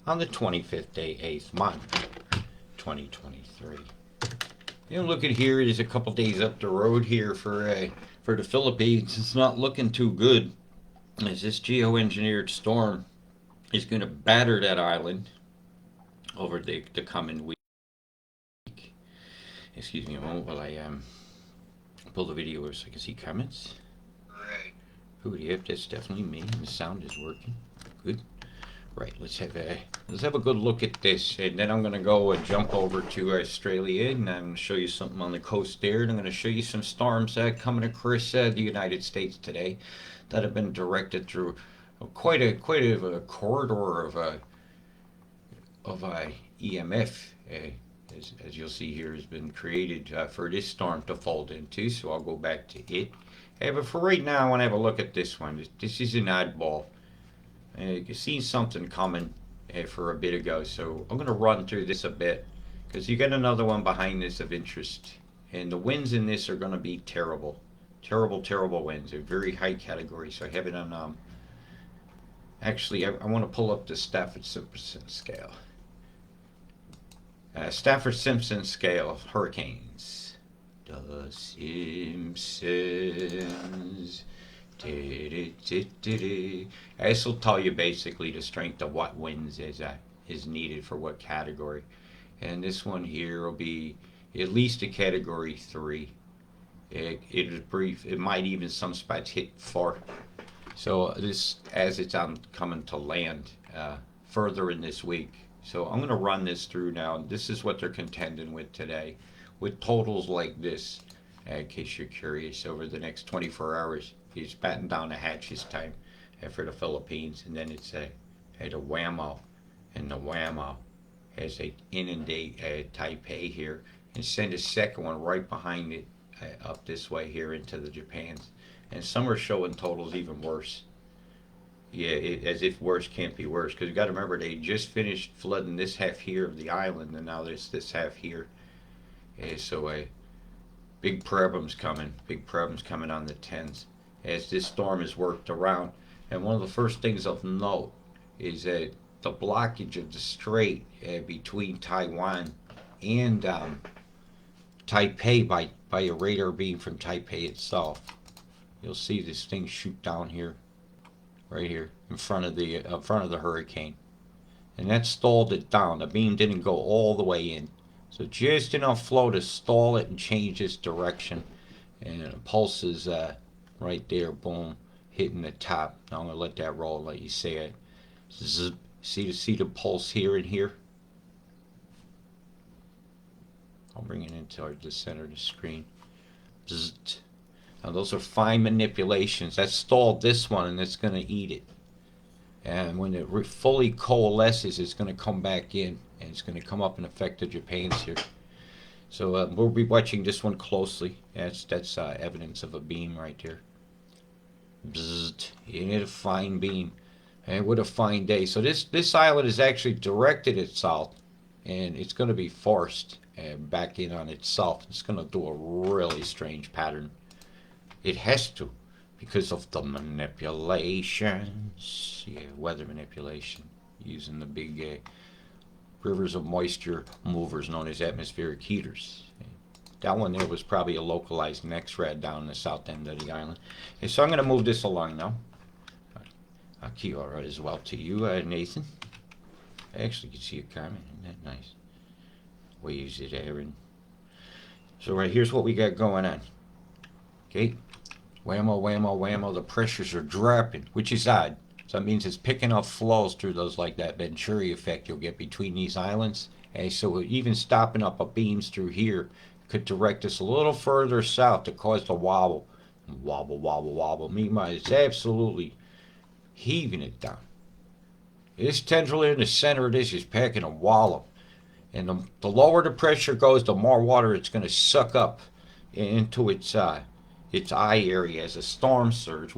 on the 25th day, 8th month, 2023. You know, look at here. It is a couple days up the road here for the Philippines. It's not looking too good, as this geoengineered storm is going to batter that island over the coming week. Excuse me a moment while I pull the video so I can see comments. Right. Oh, yep, that's definitely me. The sound is working. Good. Right. Let's have a good look at this, and then I'm gonna go and jump over to Australia, and I'm gonna show you something on the coast there, and I'm gonna show you some storms coming across the United States today that have been directed through quite a corridor of EMF. As you'll see here, has been created for this storm to fold into. So I'll go back to it. But for right now, I want to have a look at this one. This is an oddball. You can see something coming for a bit ago. So I'm going to run through this a bit because you got another one behind this of interest. And the winds in this are going to be terrible. Terrible winds. They're very high category. So I have it on... Actually, I want to pull up the Stafford-Simpson scale. Stafford-Simpson scale of hurricanes. The Simpsons. This will tell you basically the strength of what winds is needed for what category. And this one here will be at least a category 3. It is brief. It might even some spots hit 4. So this, as it's coming to land further in this week. So I'm going to run this through now. This is what they're contending with today, with totals like this. In case you're curious, over the next 24 hours, he's batting down the hatches time for the Philippines, and then it's a whammo, and the whammo has a inundate Taipei here, and send a second one right behind it up this way here into the Japans, and some are showing totals even worse. Yeah, as if worse can't be worse. Because you got to remember, they just finished flooding this half here of the island, and now there's this half here. So big problems coming. Big problems coming on the 10s as this storm is worked around. And one of the first things of note is that the blockage of the strait between Taiwan and Taipei by a radar beam from Taipei itself. You'll see this thing shoot down here. Right here in front of the hurricane, and that stalled it down. The beam didn't go all the way in, so just enough flow to stall it and change its direction, and the pulse is right there, boom, hitting the top. Now I'm gonna let that roll, let you see it. Zip. See the pulse here and here. I'll bring it into the center of the screen. Zzz. Now those are fine manipulations. That stalled this one, and it's going to eat it. And when it fully coalesces, it's going to come back in, and it's going to come up and affect the Japans here. So we'll be watching this one closely. That's evidence of a beam right there. Bzzzt. Isn't it a fine beam? And what a fine day. So this island is actually directed at south, and it's going to be forced back in on itself. It's going to do a really strange pattern. It has to, because of the manipulations. Yeah, weather manipulation, using the big rivers of moisture movers known as atmospheric heaters. That one there was probably a localized NEXRAD down in the south end of the island. And so I'm going to move this along now. Kia ora as well to you, Nathan. I actually can see a comment. Isn't that nice? Waves it, Aaron. So right here's what we got going on. Okay, whammo, the pressures are dropping, which is odd. So that means it's picking up flows through those, like that Venturi effect you'll get between these islands. And so even stopping up a beams through here could direct us a little further south to cause the wobble. Wobble. Meanwhile, it's absolutely heaving it down. This tendril in the center of this is packing a wallop. And the lower the pressure goes, the more water it's going to suck up into its eye area as a storm surge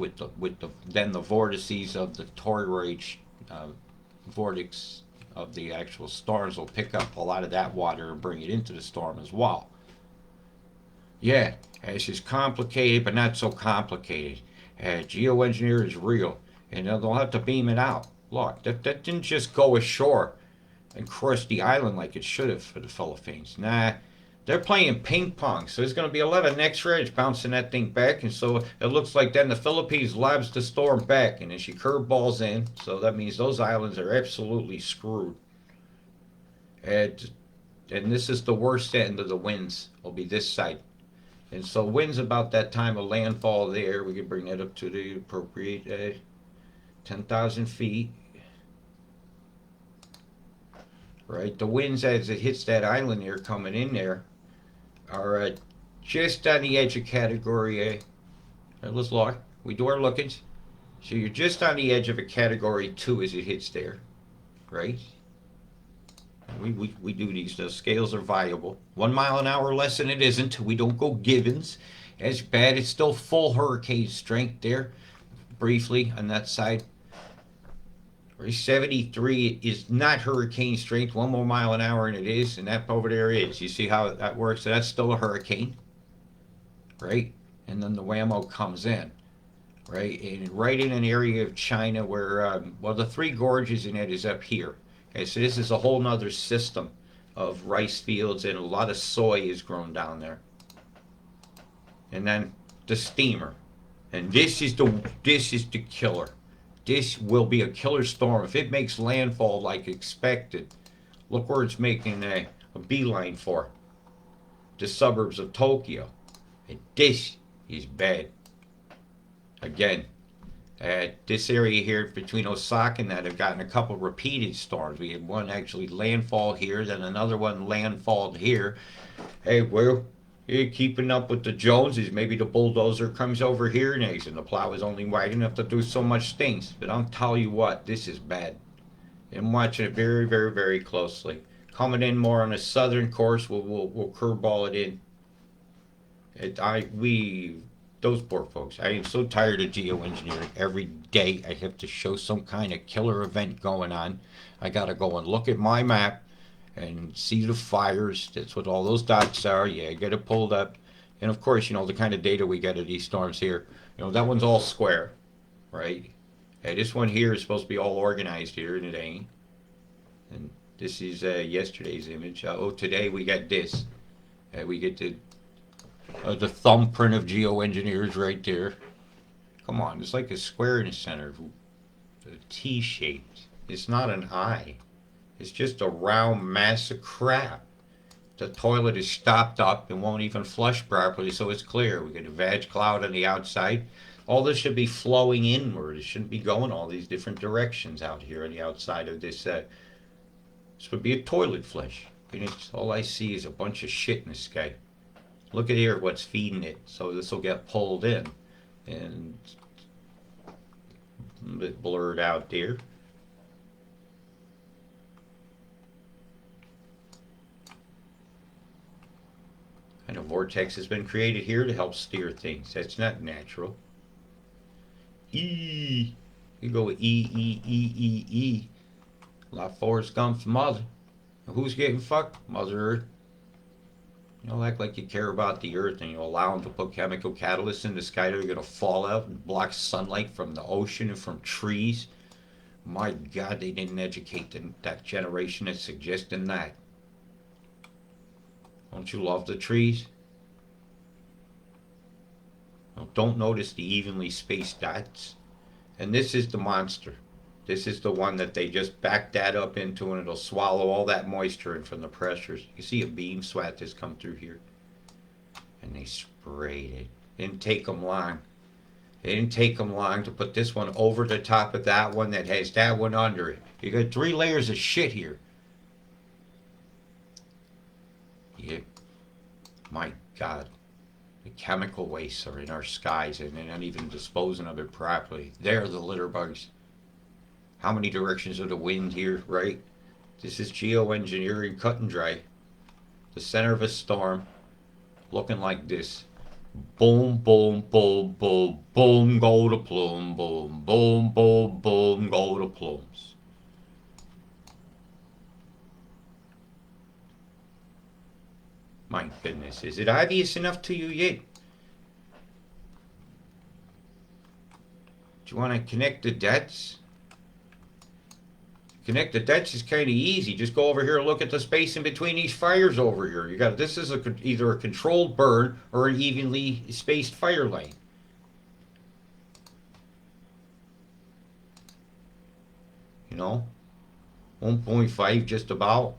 then the vortices of the toroid vortex of the actual storms will pick up a lot of that water and bring it into the storm as well. Yeah, it's just complicated, but not so complicated. Geoengineering is real, and they'll have to beam it out. Look, that didn't just go ashore and crushed the island like it should have for the Philippines. Nah, they're playing ping pong, so there's going to be a lot of next edge bouncing that thing back, and so it looks like then the Philippines lobs the storm back, and then she curveballs in, so that means those islands are absolutely screwed. And, and this is the worst end of the winds, will be this side. And so winds about that time of landfall there, we can bring that up to the appropriate 10,000 feet. Right, the winds as it hits that island there coming in there are just on the edge of Category A. Right, let's look. We do our lookings. So you're just on the edge of a Category 2 as it hits there, right? We do these. The scales are viable. 1 mile an hour less than it isn't. We don't go givens. As bad. It's still full hurricane strength there, briefly on that side. 73 is not hurricane strength, 1 more mile an hour, and it is, and that over there is. You see how that works? So that's still a hurricane, right? And then the whammo comes in, right? And right in an area of China where, well, the Three Gorges in it is up here. Okay, so this is a whole nother system of rice fields, and a lot of soy is grown down there. And then the steamer, and this is the killer. This will be a killer storm. If it makes landfall like expected, look where it's making a beeline for. The suburbs of Tokyo. And this is bad. Again, this area here between Osaka and that have gotten a couple repeated storms. We had one actually landfall here, then another one landfalled here. Hey, well, you're keeping up with the Joneses. Maybe the bulldozer comes over here next, and the plow is only wide enough to do so much things. But I'll tell you what, this is bad. I'm watching it very, very, very closely. Coming in more on a southern course, we'll curveball it in. Those poor folks. I am so tired of geoengineering. Every day I have to show some kind of killer event going on. I gotta go and look at my map and see the fires. That's what all those dots are. Yeah, get it pulled up. And of course, the kind of data we get of these storms here, that one's all square, right? And this one here is supposed to be all organized here, and it ain't. And this is yesterday's image. Today we got this. We get the thumbprint of geoengineers right there. Come on, it's like a square in the center, T-shaped. It's not an eye. It's just a round mass of crap. The toilet is stopped up and won't even flush properly, so it's clear. We get a vag cloud on the outside. All this should be flowing inward. It shouldn't be going all these different directions out here on the outside of this. This would be a toilet flush. And all I see is a bunch of shit in the sky. Look at here what's feeding it. So this will get pulled in. And a bit blurred out there. And a vortex has been created here to help steer things. That's not natural. You go with E. A lot of Forrest Gump's mother. And who's getting fucked? Mother Earth. You don't act like you care about the Earth, and you allow them to put chemical catalysts in the sky that are going to fall out and block sunlight from the ocean and from trees. My God, they didn't educate that generation that's suggesting that. Don't you love the trees? Don't notice the evenly spaced dots. And this is the monster. This is the one that they just back that up into, and it'll swallow all that moisture in from the pressures. You see a beam swat just come through here. And they sprayed it. Didn't take them long. It didn't take them long to put this one over the top of that one that has that one under it. You got 3 layers of shit here. Yeah. My God. The chemical wastes are in our skies, and they're not even disposing of it properly. They're the litter bugs. How many directions of the wind here, right? This is geoengineering, cut and dry. The center of a storm, looking like this. Boom, boom, boom, boom, boom, go to plume, boom, boom, boom, boom, go to plumes. My goodness, is it obvious enough to you yet? Do you want to connect the dots? Connect the Dutch is kind of easy. Just go over here and look at the space in between these fires over here. You got this is either a controlled burn or an evenly spaced fire line. You know, 1.5 just about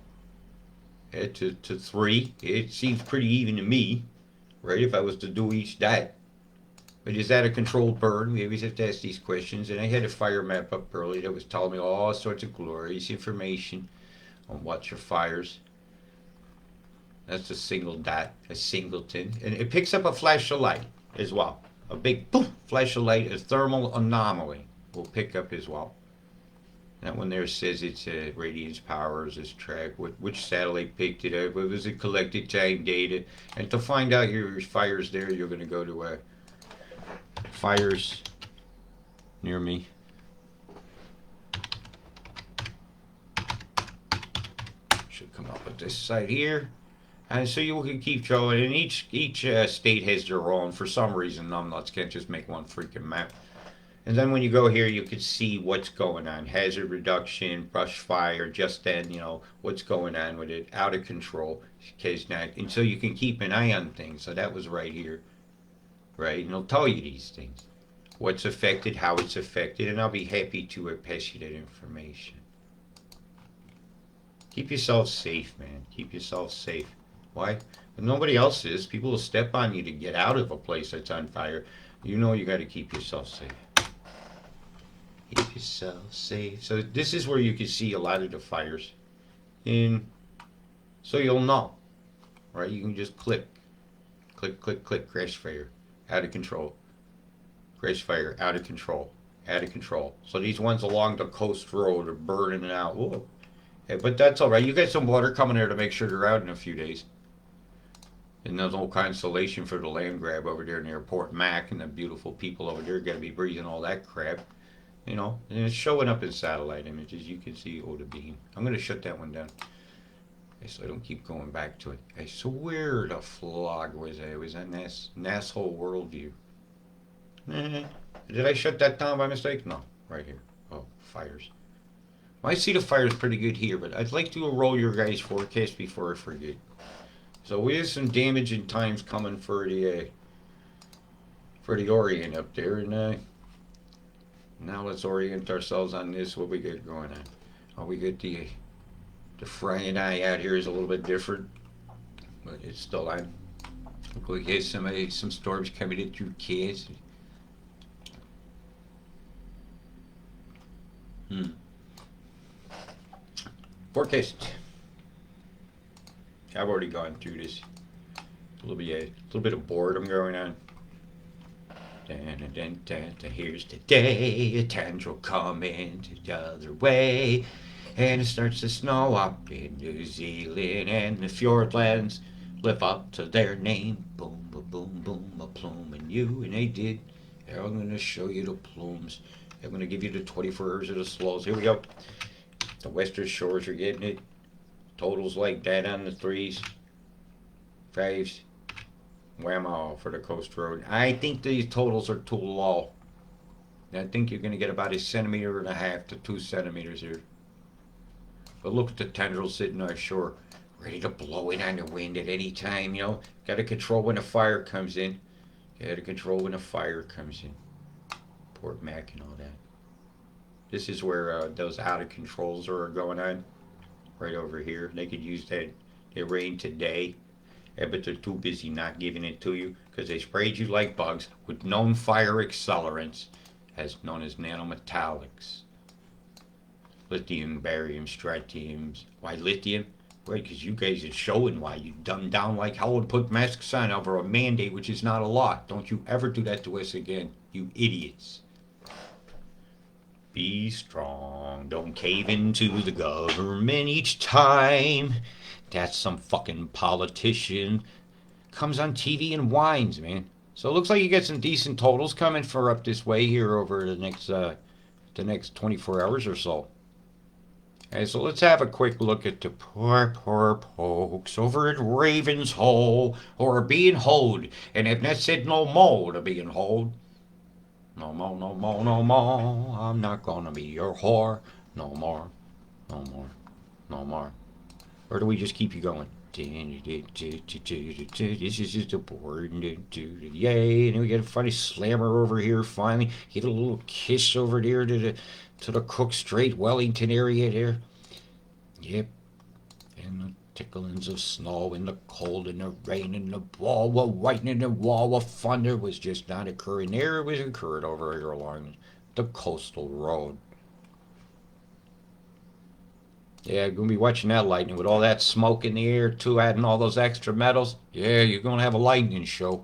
to 3. It seems pretty even to me, right? If I was to do each that. But is that a controlled burn? We always have to ask these questions. And I had a fire map up early that was telling me all sorts of glorious information on what's your fires. That's a single dot, a singleton. And it picks up a flash of light as well. A big poof, flash of light, a thermal anomaly will pick up as well. That one there says it's radiance powers, this track, which satellite picked it up, it was a collected time data. And to find out your fires there, you're going to go to fires near me. Should come up with this site here. And so you can keep going, and each state has their own. For some reason, numbnuts can't just make one freaking map. And then when you go here, you can see what's going on. Hazard reduction, brush fire, just then, what's going on with it. Out of control. And so you can keep an eye on things. So that was right here. Right? And it'll tell you these things. What's affected, how it's affected. And I'll be happy to pass you that information. Keep yourself safe, man. Keep yourself safe. Why? If nobody else is. People will step on you to get out of a place that's on fire. You got to keep yourself safe. Keep yourself safe. So this is where you can see a lot of the fires. And so you'll know. Right? You can just click. Click, click, click. Crash fire. Out of control. Crash fire. Out of control. Out of control. So these ones along the coast road are burning it out. Whoa. Yeah, but that's all right. You got some water coming there to make sure they're out in a few days. And there's no consolation for the land grab over there near Port Mac, and the beautiful people over there got to be breathing all that crap. And it's showing up in satellite images. You can see, the beam. I'm going to shut that one down. Okay, so I don't keep going back to it. I swear the flog was that. It was that NASHole worldview. Did I shut that down by mistake? No. Right here. Oh, fires. Well, I see the fires pretty good here, but I'd like to roll your guys' forecast before I forget. So we have some damaging times coming for the Orient up there, and now let's orient ourselves on this. What we got going on? Oh, we got the frying eye out here is a little bit different, but it's still on. We get some storms coming in through Cass. Forecast. I've already gone through this. A little bit of boredom going on. Here's the day, tendril coming the other way, and it starts to snow up in New Zealand, and the Fjordlands live up to their name. Boom, boom, boom, boom, a plume and you, and they did. I'm going to show you the plumes. I'm going to give you the 24 hours of the slows. Here we go. The western shores are getting it. Totals like that on the 3s, 5s. Whammo for the coast road. I think these totals are too low. I think you're going to get about 1.5 centimeters to 2 centimeters here. But look at the tendrils sitting on shore, ready to blow in on the wind at any time. Got to control when a fire comes in. Got to control when a fire comes in. Port Mac and all that. This is where those out of controls are going on. Right over here. They could use that rain today. Yeah, but they're too busy not giving it to you because they sprayed you like bugs with known fire accelerants, as known as nanometallics. Lithium, barium, strontiums. Why lithium? Right, because you guys are showing why you dumbed down like hell and put masks on over a mandate which is not a law. Don't you ever do that to us again, you idiots. Be strong. Don't cave into the government each time. That's some fucking politician. Comes on TV and whines, man. So it looks like you get some decent totals coming for up this way here over the next 24 hours or so. Okay, so let's have a quick look at the poor pokes over at Raven's Hole, who are being hoed. And if that said no more to being hoed, no more, no more, no more. I'm not gonna be your whore no more. No more. No more. Or do we just keep you going? This is just a board. Yay! And then we get a funny slammer over here. Finally, give it a little kiss over there to the Cook Strait, Wellington area there. Yep. And the ticklings of snow and the cold and the rain and the wall of lightning and wall of thunder was just not occurring there. It was occurring over here along the coastal road. Yeah, you're going to be watching that lightning with all that smoke in the air, too, adding all those extra metals. Yeah, you're going to have a lightning show.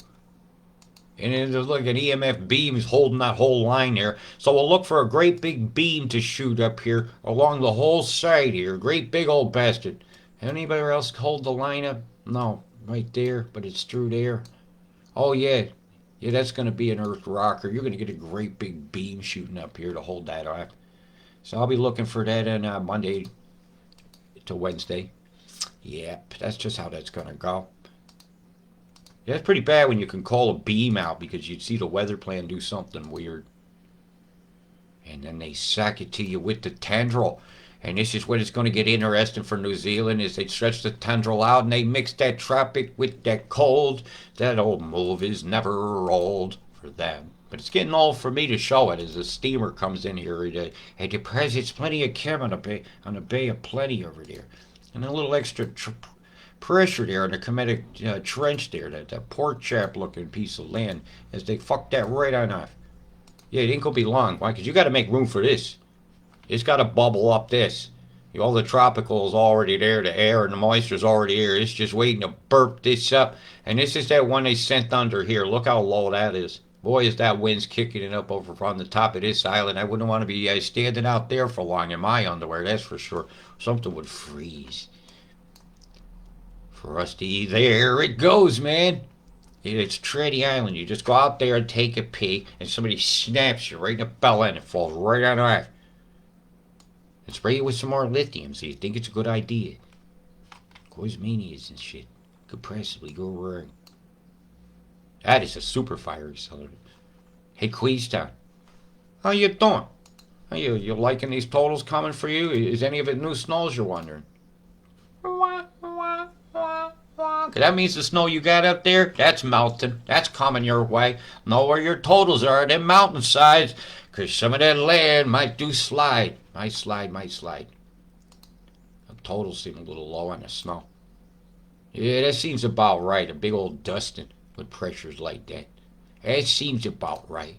And there's like an EMF beam is holding that whole line there. So we'll look for a great big beam to shoot up here along the whole side here. Great big old bastard. Anybody else hold the line up? No, right there, but it's through there. Oh, yeah. Yeah, that's going to be an earth rocker. You're going to get a great big beam shooting up here to hold that up. So I'll be looking for that on Monday to Wednesday. Yep, that's just how that's going to go. Yeah, it's pretty bad when you can call a beam out because you'd see the weather plan do something weird. And then they sack it to you with the tendril. And this is when it's going to get interesting for New Zealand is they stretch the tendril out and they mix that tropic with that cold. That old move is never old for them. But it's getting old for me to show it as the steamer comes in here. It deposits plenty of chem on the Bay of Plenty over there. And a little extra pressure there in the Kemetic Trench there, that pork chop looking piece of land, as they fuck that right on off. Yeah, it ain't gonna be long. Why? Because you got to make room for this. It's got to bubble up this. All the tropical's already there, the air and the moisture's already here. It's just waiting to burp this up. And this is that one they sent under here. Look how low that is. Boy, is that wind's kicking it up over on the top of this island. I wouldn't want to be standing out there for long in my underwear, that's for sure. Something would freeze. For us to eat, there it goes, man. It's Trinity Island. You just go out there and take a peek, and somebody snaps you right in the belly, and it falls right on off. And spray you with some more lithium, so you think it's a good idea. Cause manias and shit could possibly go wrong. That is a super fire accelerator. Hey, Queenstown, how you doing? Are you liking these totals coming for you? Is any of it new snows you're wondering? That means the snow you got up there, that's melting. That's coming your way. Know where your totals are, them mountainsides, because some of that land might do slide. Might slide. The totals seem a little low on the snow. Yeah, that seems about right. A big old dusting with pressures like that. That seems about right.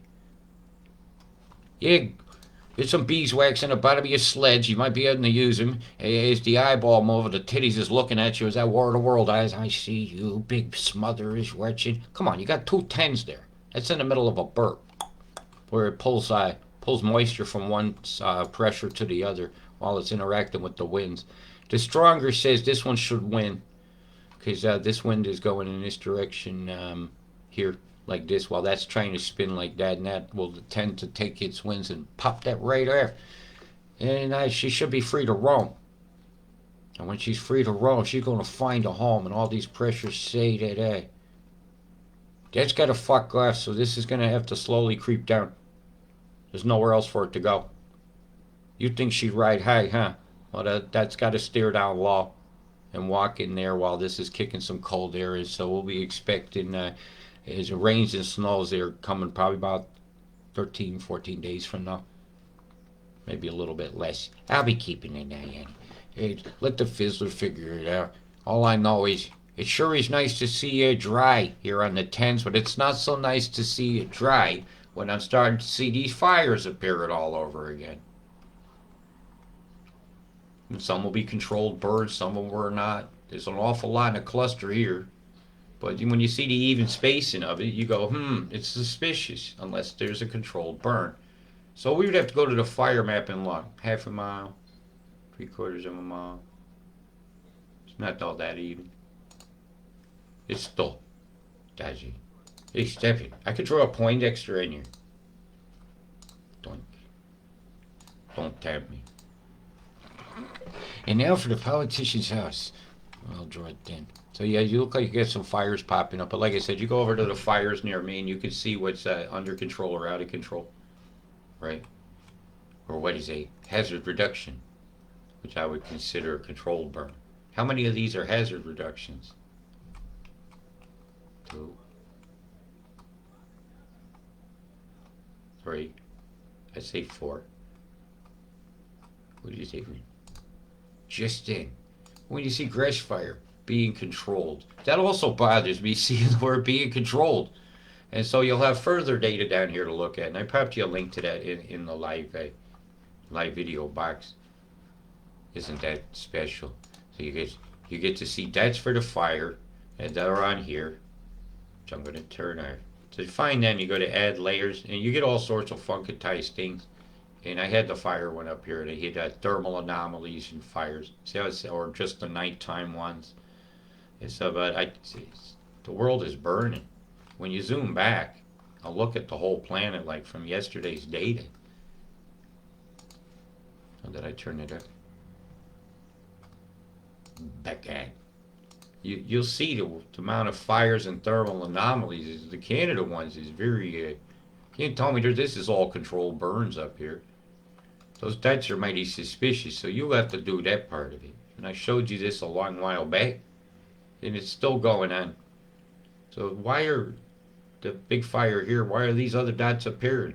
Yeah, get some beeswax in the bottom of your sleds. You might be able to use them. As the eyeball mover, the titties is looking at you as that War of the World eyes. I see you, big smother is retching. Come on, you got 2 tens there. That's in the middle of a burp, where it pulls moisture from one pressure to the other while it's interacting with the winds. The stronger says this one should win, because this wind is going in this direction here, like this, while that's trying to spin like that, and that will tend to take its winds and pop that right off. And she should be free to roam. And when she's free to roam, she's going to find a home, and all these pressures say that that's got to fuck off, so this is going to have to slowly creep down. There's nowhere else for it to go. You'd think she'd ride high, huh? Well, that's got to steer down low and walk in there while this is kicking some cold air. So we'll be expecting as it rains and snows, they're coming probably about 13, 14 days from now. Maybe a little bit less. I'll be keeping an eye on it. Let the Fizzler figure it out. All I know is it sure is nice to see it dry here on the 10s, but it's not so nice to see it dry when I'm starting to see these fires appearing all over again. And some will be controlled burns, some of them were not. There's an awful lot in a cluster here. But when you see the even spacing of it, you go, it's suspicious, unless there's a controlled burn. So we would have to go to the fire map and look. Half a mile, 3/4 of a mile. It's not all that even. It's still dodgy. Hey, Steffi, I could draw a Poindexter in here. Don't tap me. And now for the politician's house. I'll draw it then. So yeah, you look like you get some fires popping up. But like I said, you go over to the fires near me and you can see what's under control or out of control. Right? Or what is a hazard reduction. which I would consider a controlled burn. How many of these are hazard reductions? 2, 3, I'd say 4. What do you think? Just in. When you see grass fire being controlled, that also bothers me, seeing the word being controlled. And so you'll have further data down here to look at, and I popped you a link to that in the live video box. Isn't that special? So you get to see that's for the fire, and they're on here, which I'm going to turn on. So to find them, you go to add layers, and you get all sorts of funkatized things. And I had the fire one up here, and it had thermal anomalies and fires. See how it's, or just the nighttime ones. And so, but the world is burning. When you zoom back, I'll look at the whole planet like from yesterday's data. How did I turn it up? Back at. You'll see the amount of fires and thermal anomalies. The Canada ones is very. Can't tell me this is all controlled burns up here. Those deaths are mighty suspicious, so you have to do that part of it. And I showed you this a long while back, and it's still going on. So why are the big fire here? Why are these other dots appearing?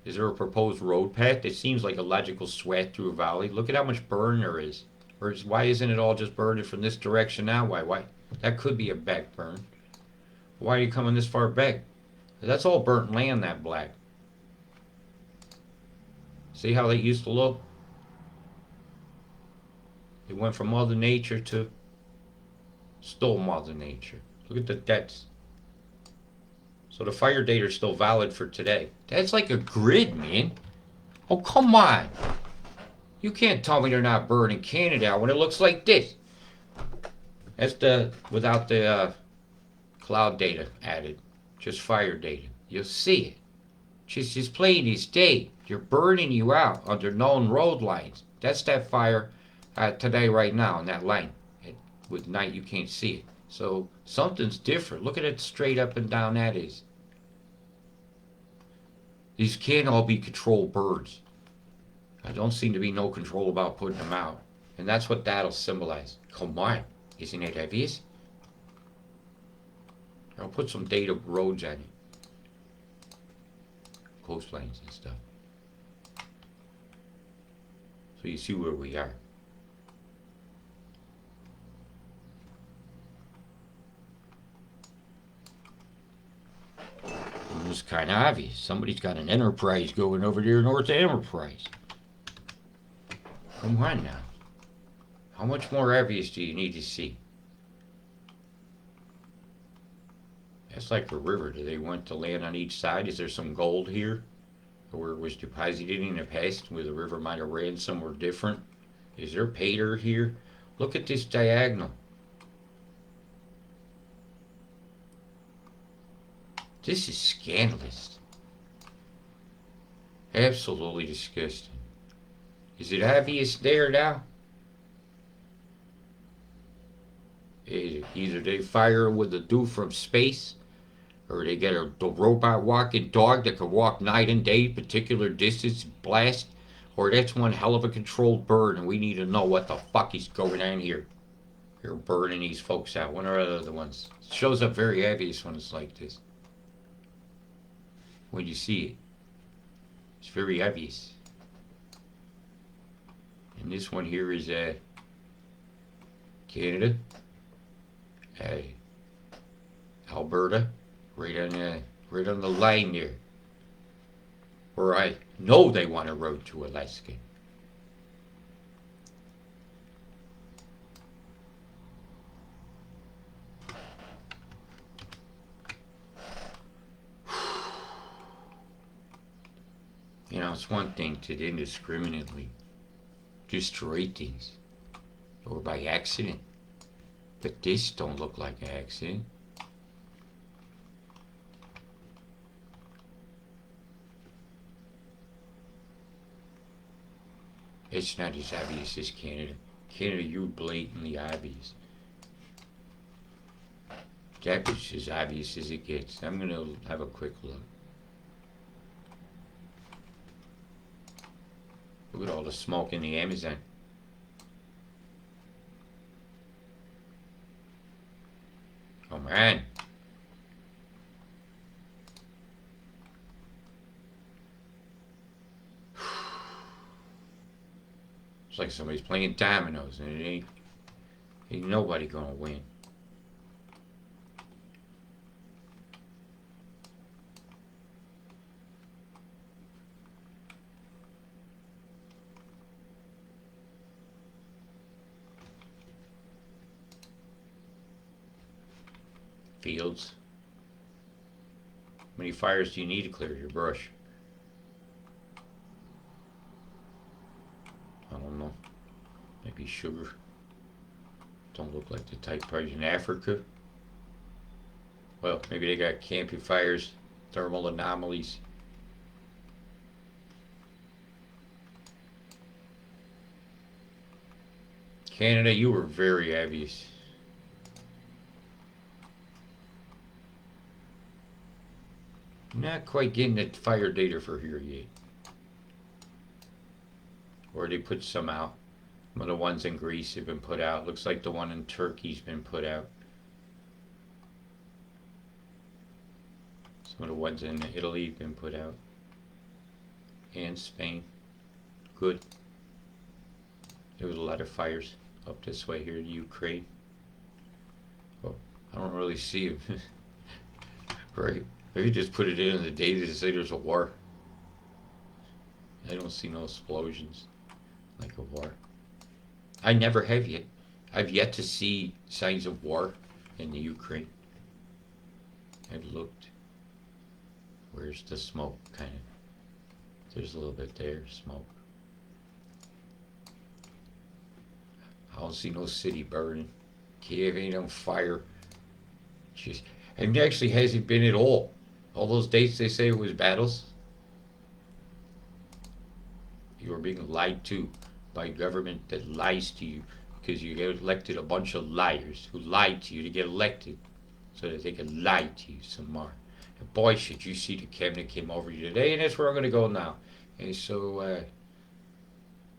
Is there a proposed road path? It seems like a logical swath through a valley. Look at how much burn there is. Or why isn't it all just burning from this direction now? Why? That could be a back burn. Why are you coming this far back? That's all burnt land, that black. See how they used to look? It went from Mother Nature to still Mother Nature. Look at the debts. So the fire data is still valid for today. That's like a grid, man. Oh, come on. You can't tell me they're not burning Canada when it looks like this. That's without the cloud data added. Just fire data. You'll see it. Just plain as day. You're burning you out under known road lines. That's that fire today right now in that line. With night you can't see it. So something's different. Look at it straight up and down that is. These can't all be controlled burns. I don't seem to be no control about putting them out. And that's what that'll symbolize. Come on. Isn't it obvious? I'll put some data roads on it. Coastlines and stuff. So you see where we are. It was kind of obvious. Somebody's got an enterprise going over there north of Enterprise. Come on now. How much more obvious do you need to see? That's like a river. Do they want to land on each side? Is there some gold here? Or it was deposited in the past where the river might have ran somewhere different? Is there pay dirt here? Look at this diagonal. This is scandalous. Absolutely disgusting. Is it obvious there now? Either they fire with a dude from space, or they get a robot walking dog that can walk night and day, particular distance, blast, or that's one hell of a controlled burn, and we need to know what the fuck is going on here. You're burning these folks out. One or the other ones. It shows up very obvious when it's like this. When you see it, it's very obvious. And this one here is Canada, Alberta, right on the line there, where I know they want a road to Alaska. You know, it's one thing to indiscriminately destroy things, or by accident, but this don't look like an accident. It's not as obvious as Canada. Canada, you're blatantly obvious. That is as obvious as it gets. I'm going to have a quick look. Look at all the smoke in the Amazon. Oh man. It's like somebody's playing dominoes and it ain't nobody gonna win. Fields. How many fires do you need to clear your brush? I don't know. Maybe sugar. Don't look like the type probably in Africa. Well, maybe they got camping fires, thermal anomalies. Canada, you were very obvious. Not quite getting the fire data for here yet. Or they put some out. Some of the ones in Greece have been put out. Looks like the one in Turkey's been put out. Some of the ones in Italy have been put out. And Spain. Good. There was a lot of fires up this way here in Ukraine. Well, I don't really see them. Right. Maybe just put it in the data to say there's a war. I don't see no explosions like a war. I never have yet. I've yet to see signs of war in the Ukraine. I've looked. Where's the smoke? Kind of. There's a little bit there, smoke. I don't see no city burning. Kiev ain't on fire. Jeez. And actually hasn't been at all. All those dates they say it was battles. You are being lied to by a government that lies to you because you get elected a bunch of liars who lied to you to get elected so that they can lie to you some more. And boy, should you see the cabinet came over you today, and that's where I'm going to go now. And so,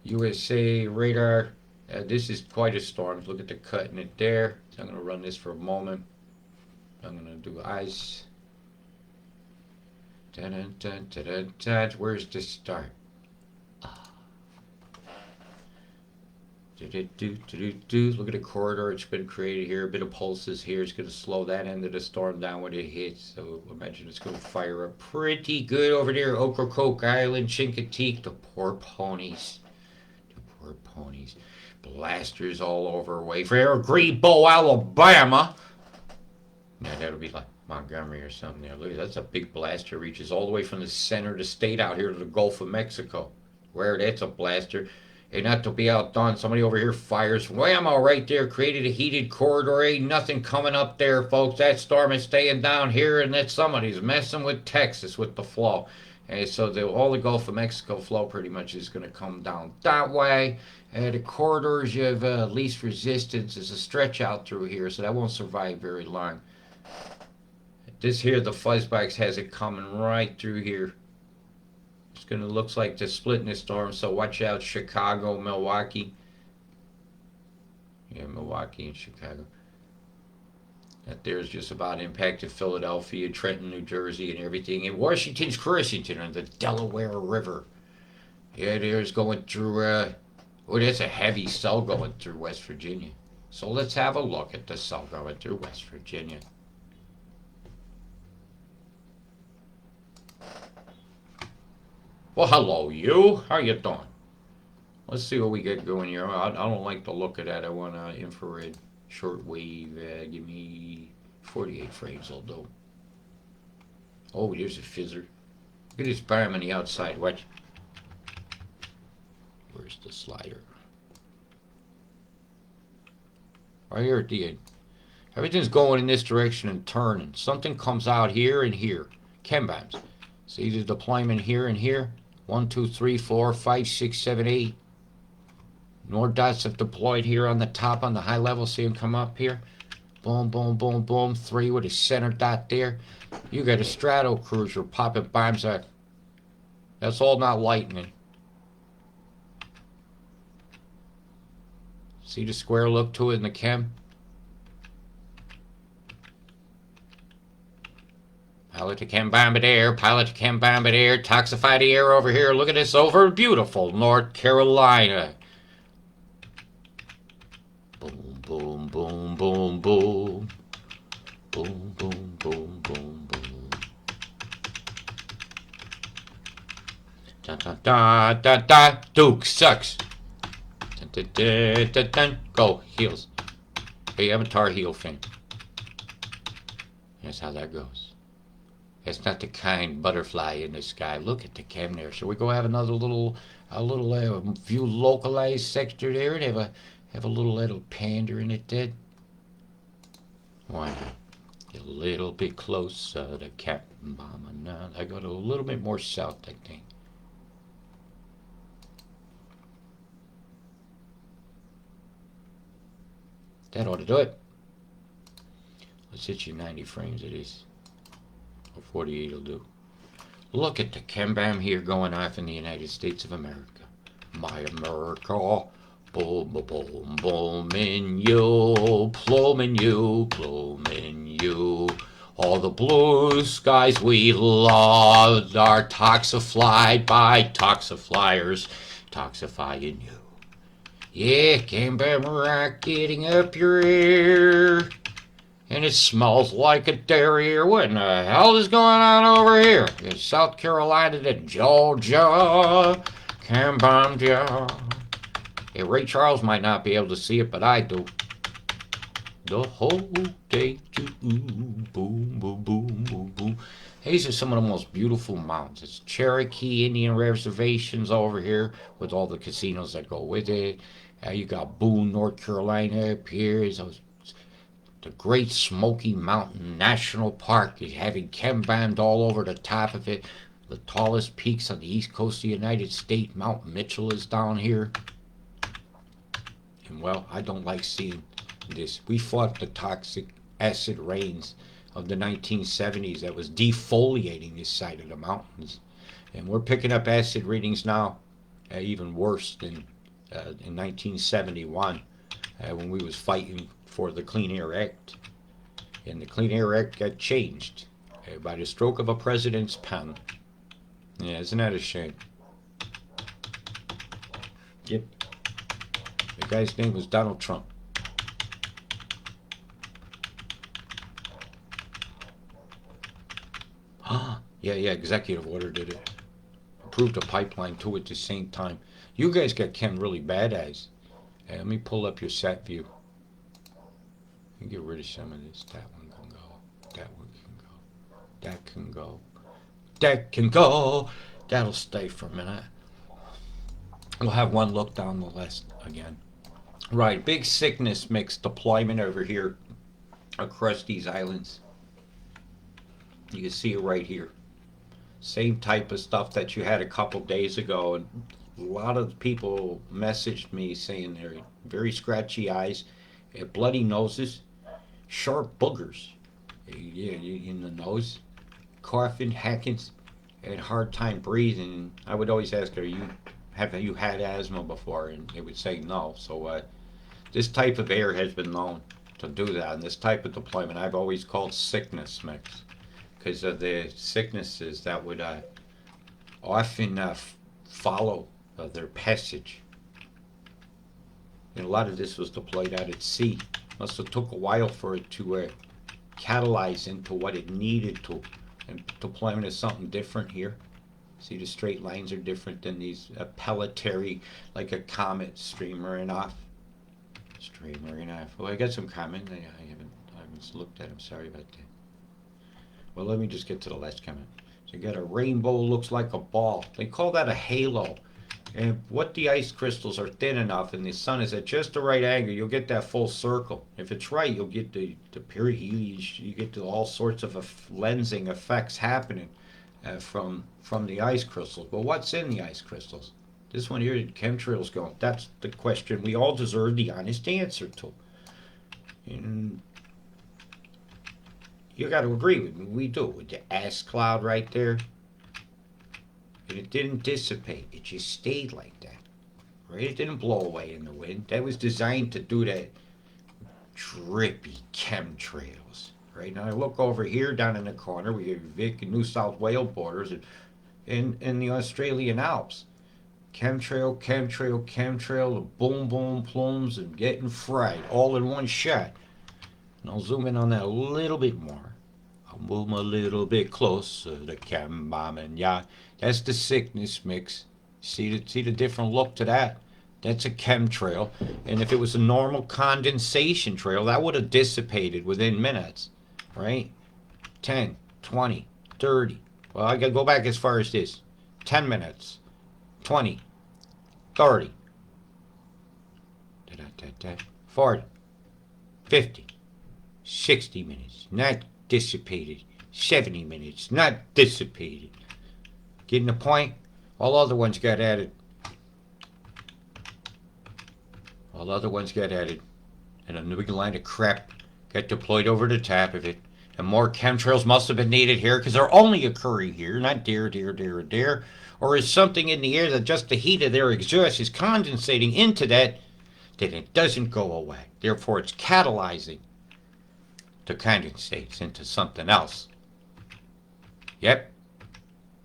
USA radar, this is quite a storm. Look at the cut in it there. So I'm going to run this for a moment. I'm going to do eyes. Dun, dun, dun, dun, dun, dun. Where's the start? Look at the corridor it's been created here. A bit of pulses here. It's going to slow that end of the storm down when it hits. So imagine it's going to fire up pretty good over there. Ocracoke Island, Chincoteague. The poor ponies. The poor ponies. Blasters all over Wayfair. Greenbow, Alabama. Now that'll be like Montgomery or something there. Look, that's a big blaster. Reaches all the way from the center of the state out here to the Gulf of Mexico. Where that's a blaster. And not to be outdone, somebody over here fires. Whammo right there, created a heated corridor. Ain't nothing coming up there, folks. That storm is staying down here, and that somebody's messing with Texas with the flow. And so all the Gulf of Mexico flow pretty much is going to come down that way. The corridors you have least resistance is a stretch out through here, so that won't survive very long. This here, the Fuzzbox has it coming right through here. It's going to look like the split in the storm, so watch out, Chicago, Milwaukee. Yeah, Milwaukee and Chicago. That there's just about impacted Philadelphia, Trenton, New Jersey, and everything. And Washington's Crescent on the Delaware River. Yeah, there's going through, oh, that's a heavy cell going through West Virginia. So let's have a look at the cell going through West Virginia. Well, hello, you. How you doing? Let's see what we get going here. I don't like the look of that. I want infrared, shortwave. Give me 48 frames will do. Oh, there's a fizzer. Look at this barm on the outside. Watch. Where's the slider? Right here at the end. Everything's going in this direction and turning. Something comes out here and here. Chem bombs. See the deployment here and here? 1, 2, 3, 4, 5, 6, 7, 8. More dots have deployed here on the top on the high level. See them come up here? Boom, boom, boom, boom. 3 with a center dot there. You got a strato cruiser popping bombs out. That's all not lightning. See the square look to it in the chem? Pilot to chem bombardier, pilot to chem bombardier, toxify the air over here. Look at this over beautiful North Carolina. Boom, boom, boom, boom, boom. Boom, boom, boom, boom, boom. Dun, dun, dun, dun, dun. Duke sucks. Dun, dun, dun, dun, dun. Go, heels. Hey, I'm a Tar Heel fan. That's how that goes. That's not the kind butterfly in the sky. Look at the chem there. Shall we go have another little, few localized sector there and have a little pander in it, Dad? Why not? Get a little bit closer to Captain Mama now. I got a little bit more south, I think. That ought to do it. Let's hit you 90 frames of this. Or 48 will do. Look at the chem-bam here going off in the United States of America. My America. Boom, boom, boom, boom in you. Plume in you. Plume in you. All the blue skies we love are toxified by toxifliers. Toxifying you. Yeah, chem-bam rocketing up your ear. And it smells like a dairy. What in the hell is going on over here? In South Carolina to Georgia. Cambodia. Hey, Ray Charles might not be able to see it, but I do. The whole day to boom, boom, boom, boom, boom. Hey, these are some of the most beautiful mountains. It's Cherokee Indian reservations over here with all the casinos that go with it. You got Boone, North Carolina up here. The Great Smoky Mountain National Park is having chem-bombed all over the top of it. The tallest peaks on the east coast of the United States, Mount Mitchell, is down here. And well, I don't like seeing this. We fought the toxic acid rains of the 1970s that was defoliating this side of the mountains. And we're picking up acid readings now, even worse than in 1971 when we was fighting for the Clean Air Act. And the Clean Air Act got changed by the stroke of a president's pen. Yeah, isn't that a shame? Yep. The guy's name was Donald Trump. Yeah, executive order did it. Approved a pipeline too at the same time. You guys got chem really bad eyes. Hey, let me pull up your sat view. And get rid of some of this. That one can go. That one can go. That can go. That can go. That'll stay for a minute. We'll have one look down the list again. Right, big sickness mix deployment over here across these islands. You can see it right here. Same type of stuff that you had a couple days ago. And a lot of people messaged me saying they're very scratchy eyes, bloody noses, sharp boogers in the nose, coughing, hacking, and hard time breathing. I would always ask her, have you had asthma before? And they would say no. So this type of air has been known to do that. And this type of deployment I've always called sickness mix because of the sicknesses that would often follow their passage. And a lot of this was deployed out at sea. Must have took a while for it to catalyze into what it needed to. And deployment is something different here. See, the straight lines are different than these pelletary, like a comet streamering off. Streamering off. Oh, I got some comment. I haven't looked at them. Sorry about that. Well, let me just get to the last comment. So you got a rainbow, looks like a ball. They call that a halo. And what the ice crystals are thin enough and the sun is at just the right angle, you'll get that full circle. If it's right, you'll get the period. You get all sorts of lensing effects happening from the ice crystals. But what's in the ice crystals? This one here, the chemtrails going. That's the question we all deserve the honest answer to. And you got to agree with me. We do. With the ash cloud right there. And it didn't dissipate. It just stayed like that. right? It didn't blow away in the wind. That was designed to do that drippy chemtrails, right? Now I look over here down in the corner, we have Vic and New South Wales borders and the Australian Alps. Chemtrail, chemtrail, chemtrail, the boom, boom, plumes, and getting fried all in one shot. And I'll zoom in on that a little bit more. I'll move a little bit closer to chem bombing. Yeah, that's the sickness mix. See the different look to that? That's a chemtrail. And if it was a normal condensation trail, that would have dissipated within minutes, right? 10, 20, 30. Well, I got to go back as far as this. 10 minutes, 20, 30, 40, 50, 60 minutes, not dissipated. 70 minutes, not dissipated. Getting the point? All other ones got added. All other ones got added. And a new line of crap got deployed over the top of it. And more chemtrails must have been needed here because they're only occurring here, not there. Or is something in the air that just the heat of their exhaust is condensating into that, then it doesn't go away. Therefore, it's catalyzing to condensate into something else. Yep.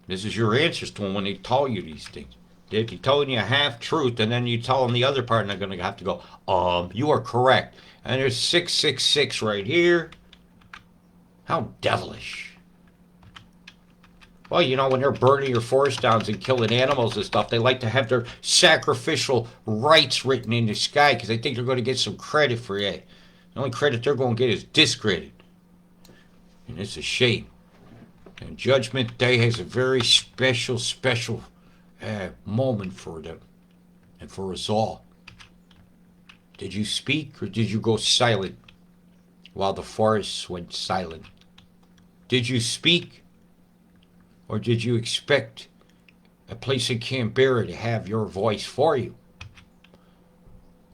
This is your answers to them when they tell you these things. If you're telling you a half truth and then you tell them the other part and they're going to have to go, you are correct. And there's 666 right here. How devilish. Well, you know, when they're burning your forest downs and killing animals and stuff, they like to have their sacrificial rites written in the sky because they think they're going to get some credit for it. The only credit they're going to get is discredit. And it's a shame. And Judgment Day has a very special moment for them and for us all. Did you speak or did you go silent while the forests went silent? Did you speak or did you expect a place in Canberra to have your voice for you?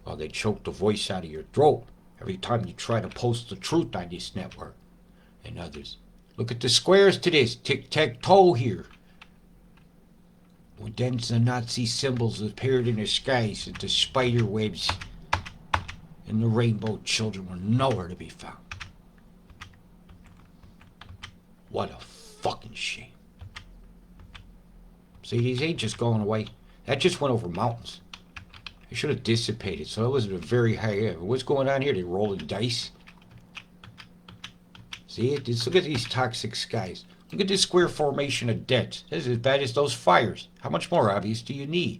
Well, they choke the voice out of your throat every time you try to post the truth on this network and others. Look at the squares to this. Tic-tac-toe here. When then the Nazi symbols appeared in the skies and the spider webs and the rainbow children were nowhere to be found. What a fucking shame. See, these ain't just going away. That just went over mountains. It should have dissipated, so it was at a very high end. What's going on here? They rolling dice? See it? Just look at these toxic skies. Look at this square formation of debts. This is as bad as those fires. How much more obvious do you need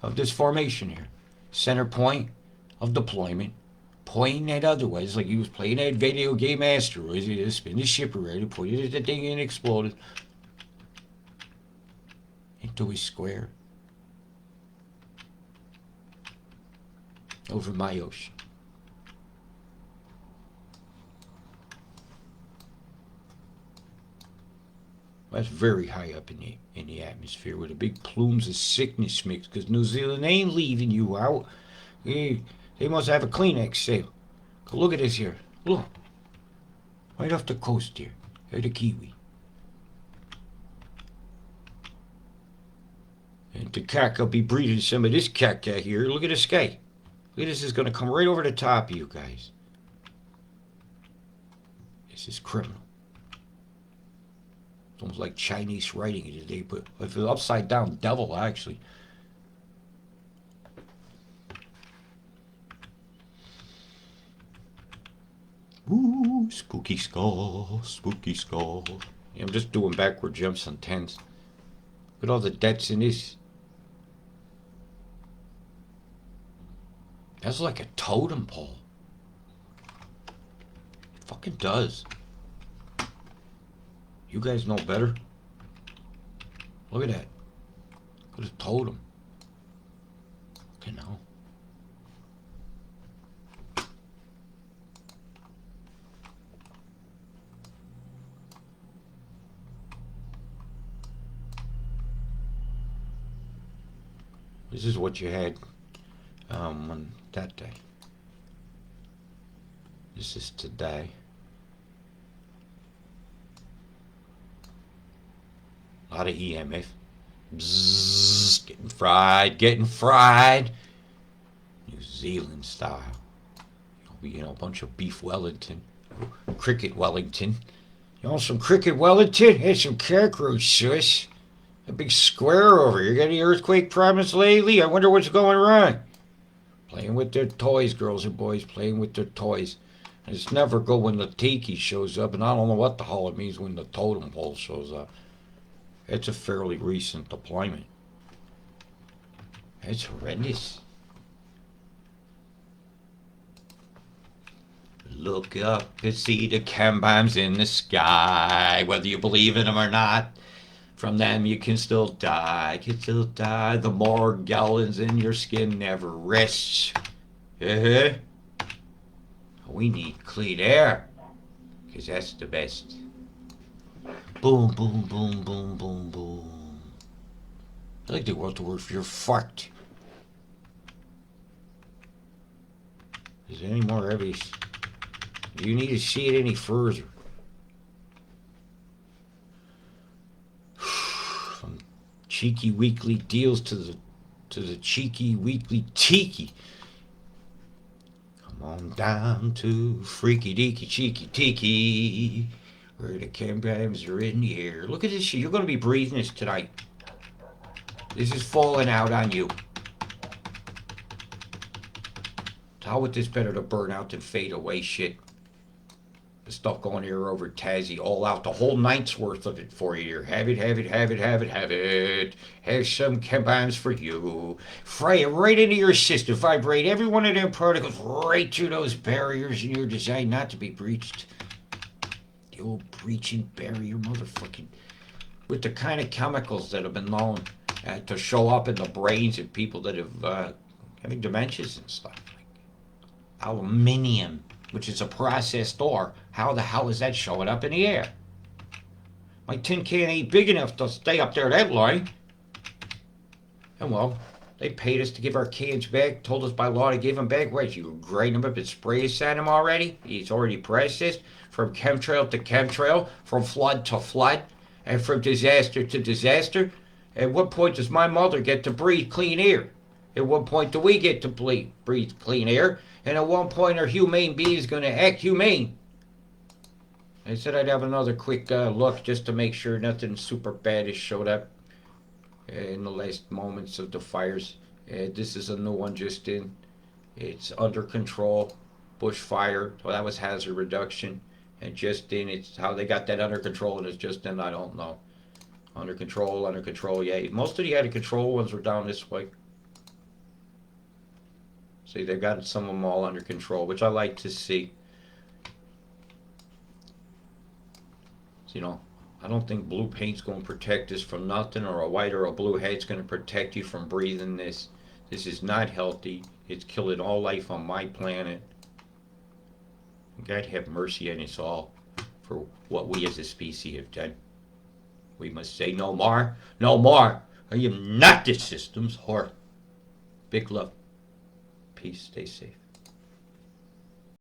of this formation here? Center point of deployment. Pointing that other way. It's like you was playing that video game asteroids. You just spin the ship around, pointed at the thing and exploded. Into a square. Over my ocean. That's very high up in the atmosphere with the big plumes of sickness mix because New Zealand ain't leaving you out. They must have a Kleenex sale. Look at this here. Look. Right off the coast here. There's the Kiwi. And the caca will be breathing some of this caca here. Look at the sky. Look at this. Is going to come right over the top of you guys. This is criminal. It's almost like Chinese writing it today, but if it's upside down, devil actually. Ooh, spooky skull, spooky skull. Yeah, I'm just doing backward jumps on 10s. Look at all the debts in this. That's like a totem pole. It fucking does. You guys know better. Look at that. Could have told him. You know. This is what you had on that day. This is today. A lot of EMF. Bzzz, getting getting fried. New Zealand style. A bunch of beef Wellington, cricket Wellington. You want some cricket Wellington? Hey, some cockroach sauce. A big square over. You got any earthquake problems lately? I wonder what's going wrong. Playing with their toys, girls and boys, playing with their toys. And it's never good when the tiki shows up, and I don't know what the hell it means when the totem pole shows up. It's a fairly recent deployment. It's horrendous. Look up and see the chem bombs in the sky. Whether you believe in them or not, from them you can still die. Can still die. The more gallons in your skin never rests. We need clean air, because that's the best. Boom, boom, boom, boom, boom, boom. I like the word for your fart. Is there any more heavies? Do you need to see it any further? From cheeky weekly deals to the cheeky weekly tiki. Come on down to freaky deaky cheeky tiki, where the chem bombs are in the air. Look at this shit. You're going to be breathing this tonight. This is falling out on you. How with this better to burn out than fade away shit. The stuff going here over Tassie, all out, the whole night's worth of it for you here. Have it, have it, have it, have it, have it. Have some chem bombs for you. Fry it right into your system. Vibrate every one of them particles right through those barriers in your design not to be breached. The old breaching barrier, motherfucking. With the kind of chemicals that have been known to show up in the brains of people that have having dementias and stuff. Like aluminium, which is a processed ore. How the hell is that showing up in the air? My tin can ain't big enough to stay up there that line. And well, they paid us to give our cans back, told us by law to give them back. What, you grind them up and spray us at them already? It's already processed from chemtrail to chemtrail, from flood to flood, and from disaster to disaster. At what point does my mother get to breathe clean air? At what point do we get to breathe clean air? And at one point, our humane being is going to act humane. I said I'd have another quick look just to make sure nothing super bad has showed up in the last moments of the fires. This is a new one just in. It's under control. Bushfire. Well, that was hazard reduction. And just in, it's how they got that under control, and it's just in, I don't know. Under control, yeah. Most of the out of control ones were down this way. See, they've got some of them all under control, which I like to see. So, you know, I don't think blue paint's going to protect us from nothing, or a white or a blue head's going to protect you from breathing this. This is not healthy. It's killing all life on my planet. God have mercy on us all for what we as a species have done. We must say no more. No more. I am not the system's whore. Big love. Peace. Stay safe.